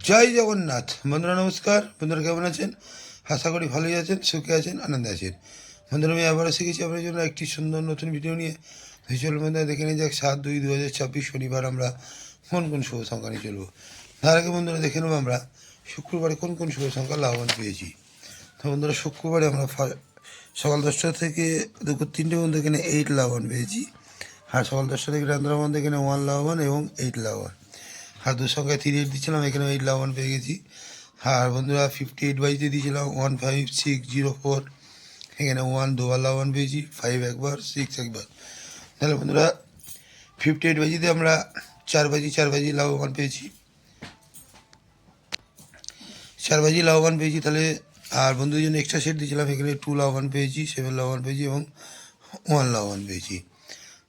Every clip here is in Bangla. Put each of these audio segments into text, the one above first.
জয় জগন্নাথ। বন্ধুরা নমস্কার। বন্ধুরা কেমন আছেন? আশা করি ভালোই আছেন, সুখে আছেন, আনন্দে আছেন। বন্ধুরা আমি আবারও শিখেছি আপনার জন্য একটি সুন্দর নতুন ভিডিও নিয়ে। চলুন বন্ধুরা দেখে নিয়ে যাক 7/2/2026 শনিবার আমরা কোন কোন শুভ সংখ্যা নিয়ে চলবো। তার আগে বন্ধুরা দেখে নেবো আমরা শুক্রবারে কোন কোন শুভ সংখ্যা লাভবান পেয়েছি। তো বন্ধুরা শুক্রবারে আমরা সকাল 10টা থেকে দুপুর 3টে পর্যন্ত এখানে 8 লাভবান পেয়েছি। আর সকাল 10টা থেকে রাত্রে পর্যন্ত এখানে 1 লাভবান এবং 8 লাভবান। আর দু সংখ্যায় 3 8 দিচ্ছিলাম, এখানে 8 লাভবান পেয়ে গেছি। আর বন্ধুরা 58/2 দিয়েছিলাম 15604, এখানে 1 দুবার লাভবান পেয়েছি, 5 একবার, 6 একবার। তাহলে বন্ধুরা 58/2 আমরা 4 বাজি লাভবান পেয়েছি, 4 বাজি লাভবান পেয়েছি। তাহলে আর বন্ধুদের জন্য এক্সট্রা সেট দিয়েছিলাম, এখানে 2 লাভবান পেয়েছি, 7 লাভবান পেয়েছি এবং 1 লাভবান পেয়েছি।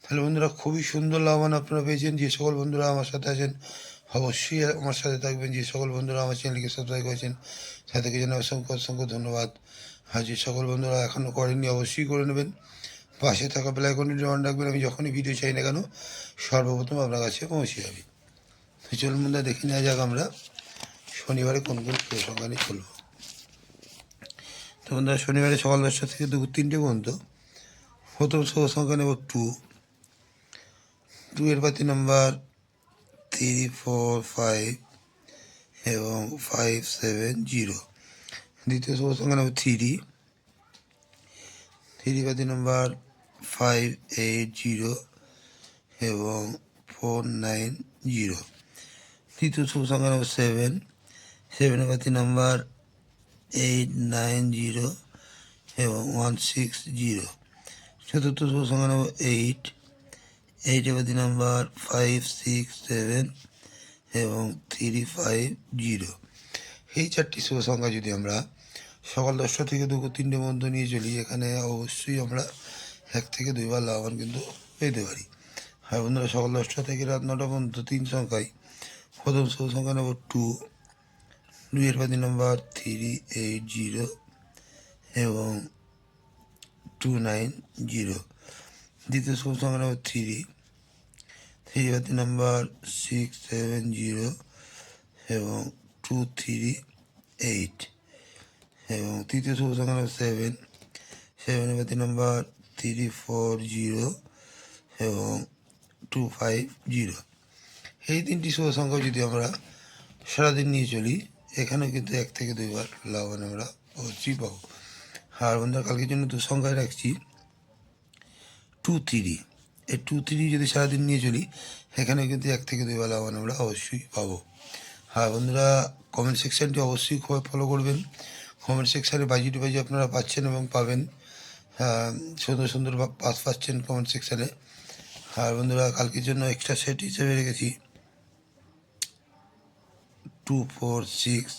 তাহলে বন্ধুরা খুবই সুন্দর লাভবান আপনারা পেয়েছেন। যে সকল বন্ধুরা আমার সাথে আছেন অবশ্যই আমার সাথে থাকবেন। যে সকল বন্ধুরা আমার চ্যানেলকে সাবস্ক্রাইব করেছেন তাদেরকে জানাই অসংখ্য অসংখ্য ধন্যবাদ। আর যে সকল বন্ধুরা এখনও করেননি অবশ্যই করে নেবেন। পাশে থাকা বেল আইকনটি অন রাখবেন, আমি যখনই ভিডিও চাই না কেন সর্বপ্রথম আপনার কাছে পৌঁছে যাবে। তো চলুন বন্ধুরা দেখে নেওয়া যাক আমরা শনিবারে কোন কোন শুভ সংখ্যা নিয়ে চলব। তো বন্ধুরা শনিবারে সকাল 10টা থেকে দুপুর 3টে পর্যন্ত প্রথম শুভ সংখ্যা নেব 2। 2 এর পাতি নাম্বার 3 4 5 এবং 5 7 0। দ্বিতীয় শুভ সংখ্যা নেব 3। 3 পাতি নাম্বার 5 8 0 এবং 4 9 0। তৃতীয় শুভ সংখ্যা নেব 7। 7 পাতি নাম্বার 8 9 0 এবং 1 6 0। চতুর্থ শুভ সংখ্যা নেব 8। 8 পাতি নাম্বার 5 6 7 এবং 3 5 0। এই 4টি শুভ সংখ্যা যদি আমরা সকাল 10টা থেকে দুপুর 3টে পর্যন্ত নিয়ে চলি, এখানে অবশ্যই আমরা 1 থেকে 2 বার লাভবান কিন্তু পেতে পারি। আর বন্ধুরা সকাল 10টা থেকে রাত 9টা পর্যন্ত 3 সংখ্যায় প্রথম শুভ সংখ্যা নেব 2। 2 এর পাতি নাম্বার 3 8 0 এবং 2 9 0। দ্বিতীয় শুভ সংখ্যা নেব 3। 3 পাতি নাম্বার 6 7 0 এবং 2 3 8। এবং তৃতীয় শুভ সংখ্যা নেব 7। 7 পাতি নাম্বার 3 4 0 এবং 2 5 0। এই 3টি শুভ সংখ্যা যদি আমরা সারাদিন নিয়ে চলি, এখানেও কিন্তু 1 থেকে 2 বার লাভবান আমরা অবশ্যই পাবো। আর বন্ধুরা কালকের জন্য 2 সংখ্যায় রাখছি 2 3। এই 2 3 যদি সারাদিন নিয়ে চলি, এখানেও কিন্তু 1 থেকে 2 বার লাভবান আমরা অবশ্যই পাবো। আর বন্ধুরা কমেন্ট সেকশানটি অবশ্যই ফলো করবেন। কমেন্ট সেকশানে বাজি আপনারা পাচ্ছেন এবং পাবেন, সুন্দর সুন্দর পাচ্ছেন কমেন্ট সেকশানে। আর বন্ধুরা কালকের জন্য এক্সট্রা সেট হিসেবে রেখেছি 2 4 6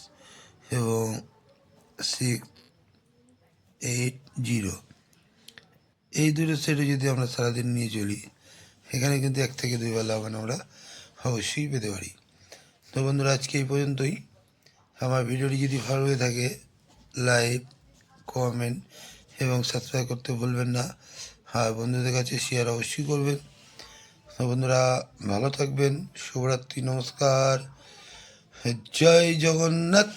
এবং 6 8 0। এই দুটো সেটে যদি আমরা সারাদিন নিয়ে চলি, এখানে কিন্তু 1 থেকে 2 বার লাভবান আমরা অবশ্যই পেতে পারি। তো বন্ধুরা আজকে এই পর্যন্তই। আমার ভিডিওটি যদি ভালো হয়ে থাকে লাইক কমেন্ট এবং সাবস্ক্রাইব করতে ভুলবেন না। আর বন্ধুদের কাছে শেয়ার অবশ্যই করবেন। তো বন্ধুরা ভালো থাকবেন। শুভরাত্রি, নমস্কার, জয় জগন্নাথ।